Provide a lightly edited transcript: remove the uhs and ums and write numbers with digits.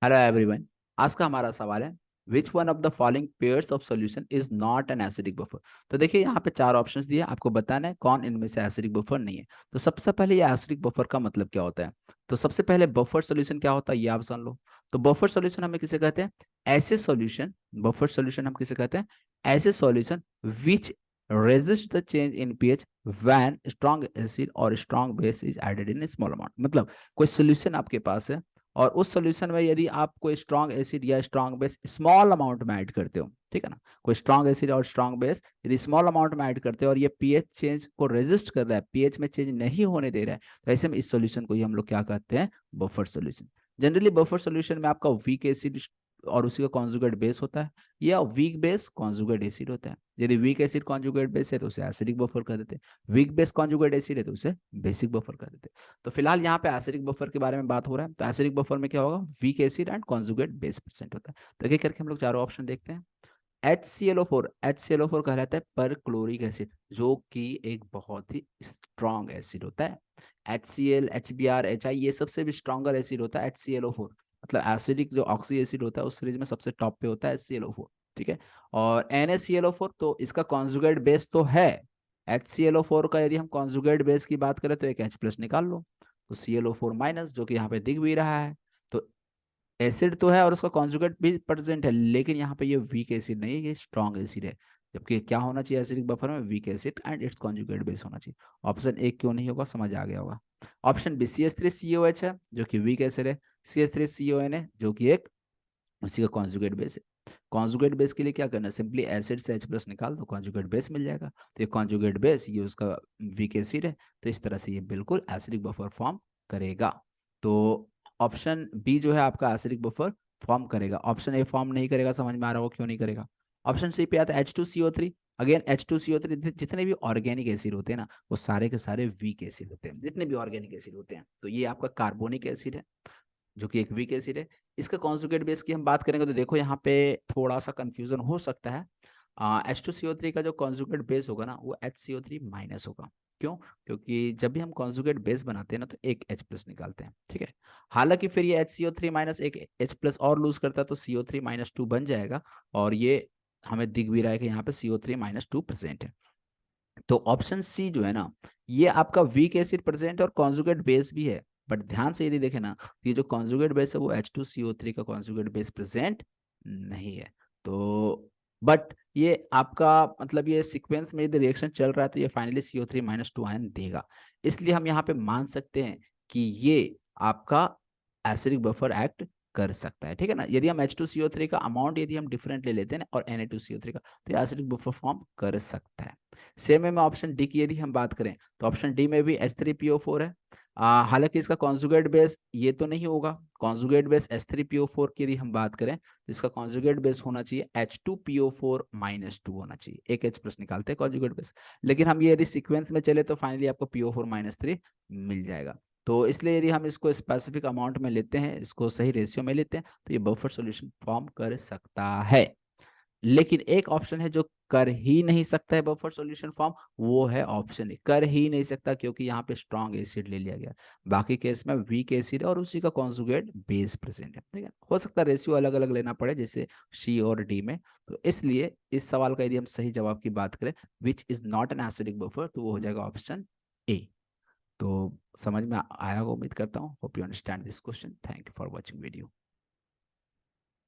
Hello everyone. आज का हमारा सवाल है which one of the following pairs of solution is not an acidic buffer. तो देखिए यहाँ पे चार ऑप्शंस दिए, आपको बताना है कौन इनमें से एसिडिक बफर नहीं है। तो सबसे पहले ये एसिडिक बफर का मतलब क्या होता है। तो सबसे पहले बफर सॉल्यूशन क्या होता है ये आप जान लो। तो बफर सॉल्यूशन हमें किसे कहते हैं, ऐसे सॉल्यूशन, बफर सॉल्यूशन हम किसे कहते हैं, ऐसे solution which resist the change in pH when strong acid or strong base is added in a small amount। मतलब कोई सॉल्यूशन आपके पास है और उस सॉल्यूशन में यदि आप कोई स्ट्रॉन्ग एसिड या स्ट्रॉन्ग बेस स्मॉल अमाउंट में ऐड करते हो, ठीक है ना, कोई स्ट्रॉन्ग एसिड और स्ट्रॉन्ग बेस यदि स्मॉल अमाउंट में ऐड करते हो और ये पीएच चेंज को रेजिस्ट कर रहा है, पीएच में चेंज नहीं होने दे रहा है, तो ऐसे में इस सॉल्यूशन को ही हम लोग क्या कहते हैं, buffer solution. Generally buffer solution में आपका वीक एसिड और उसी का कॉन्जुगेट बेस होता है, या वीक बेस कॉन्जुगेट एसिड होता है। यदि वीक एसिड कॉन्जुगेट बेस है तो उसे एसिडिक बफर कर देते हैं, वीक बेस कॉन्जुगेट एसिड है तो उसे बेसिक बफर कर देते हैं। तो फिलहाल यहाँ पे एसिडिक बफर के बारे में बात हो रहा है। तो एसिडिक बफर में क्या होगा, weak acid and conjugate base present होता है। तो एक एक करके हम लोग चारों ऑप्शन देखते हैं। HClO4, HClO4 कहलाता है पर क्लोरिक एसिड, जो कि एक बहुत ही स्ट्रॉन्ग एसिड होता है। HCl, HBr, HI ये सबसे भी स्ट्रॉन्गर एसिड होता है HClO4। मतलब एसिडिक जो ऑक्सी एसिड होता है उस सीरीज में सबसे टॉप पे होता है HClO4। ठीक है। और NaClO4 तो इसका कॉन्जुगेट बेस तो है, HClO4 का यदि हम कॉन्जुगेट बेस की बात करें तो एक H प्लस निकाल लो, तो ClO4 माइनस, जो कि यहाँ पे दिख भी रहा है। तो एसिड तो है और उसका कॉन्जुगेट भी प्रेजेंट है, लेकिन यहाँ पे ये वीक एसिड नहीं है, ये स्ट्रॉन्ग एसिड है। जबकि क्या होना चाहिए एसिडिक बफर में, weak acid and it's conjugate base होना चाहिए। ऑप्शन ए क्यों नहीं होगा, समझ आ गया होगा। ऑप्शन बी CH3COH है, जो कि वीक एसिड है। CH3CON है, जो कि एक उसी का कॉन्जुगेट बेस है। कॉन्जुगेट बेस के लिए क्या करना है, सिंपली एसिड से H प्लस निकाल दो, कॉन्जुगेट बेस मिल जाएगा। तो ये कॉन्जुगेट बेस, ये उसका वीक एसिड है, तो इस तरह से ये बिल्कुल एसिडिक बफर फॉर्म करेगा। तो ऑप्शन बी जो है आपका एसिडिक बफर फॉर्म करेगा। ऑप्शन ए फॉर्म नहीं करेगा, समझ में आ रहा हो क्यों नहीं करेगा। ऑप्शन सी पे आता है H2CO3। अगेन H2CO3, जितने भी ऑर्गेनिक एसिड होते हैं ना वो सारे के सारे वीक एसिड होते हैं, जितने भी ऑर्गेनिक एसिड होते हैं। तो ये आपका कार्बोनिक एसिड है, जो कि एक वीक एसिड है। इसका कॉन्जुगेट बेस की हम बात करेंगे तो देखो यहाँ पे थोड़ा सा कंफ्यूजन हो सकता है। H2CO3 का जो कॉन्जुगेट बेस होगा ना वो HCO3 माइनस होगा। क्यों? क्योंकि जब भी हम कॉन्जुगेट बेस बनाते हैं ना तो एक H प्लस निकालते हैं, ठीक है। हालांकि फिर ये HCO3 माइनस एक H प्लस और लूज करता है तो CO3-2 बन जाएगा। और ये हमें दिख भी रहा है कि यहाँ पे CO3-2 प्रेजेंट है। तो ऑप्शन सी जो है ना, ये आपका वीक एसिड प्रेजेंट और कॉन्जुगेट बेस भी है। बट ध्यान से यदि देखें ना तो ये जो कॉन्जुगेट बेस है वो H2CO3 का कॉन्जुगेट बेस प्रेजेंट नहीं है। तो बट ये आपका मतलब ये सीक्वेंस में यदि रिएक्शन चल रहा है तो ये फाइनली CO3-2 आयन देगा। इसलिए हम यहाँ पे मान सकते हैं कि ये आपका एसिडिक बफर एक्ट कर सकता है, ठीक है ना। यदि हम H2CO3 का अमाउंट यदि हम डिफरेंट ले लेते हैं ना और Na2CO3 का, तो ये एसिडिक बफर फॉर्म कर सकता है। सेम में ऑप्शन डी की यदि हम बात करें तो ऑप्शन डी में भी H3PO4 है। हालांकि इसका कॉन्जुगेट बेस ये तो नहीं होगा, कॉन्जुगेट बेस H3PO4 की यदि हम बात करें तो इसका कॉन्जुगेट बेस होना चाहिए H2PO4-2 होना चाहिए, एक H प्लस निकालते हैं कॉन्जुगेट बेस। लेकिन हम ये यदि सीक्वेंस में चले तो फाइनली आपको PO4-3 मिल जाएगा। तो इसलिए यदि हम इसको स्पेसिफिक अमाउंट में लेते हैं, इसको सही रेशियो में लेते हैं, तो ये बफर सॉल्यूशन फॉर्म कर सकता है। लेकिन एक ऑप्शन है जो कर ही नहीं सकता है बफर सॉल्यूशन फॉर्म, वो है ऑप्शन ए, कर ही नहीं सकता, क्योंकि यहाँ पे स्ट्रॉन्ग एसिड ले लिया गया। बाकी केस में वीक एसिड है और उसी का कॉन्जुगेट बेस प्रेजेंट है, ठीक है। हो सकता है रेशियो अलग अलग लेना पड़े जैसे सी और डी में। तो इसलिए इस सवाल का यदि हम सही जवाब की बात करें which is not an acidic buffer, तो वो हो जाएगा ऑप्शन ए। तो समझ में आया होगा उम्मीद करता हूँ। Hope you understand this question. Thank you for watching video.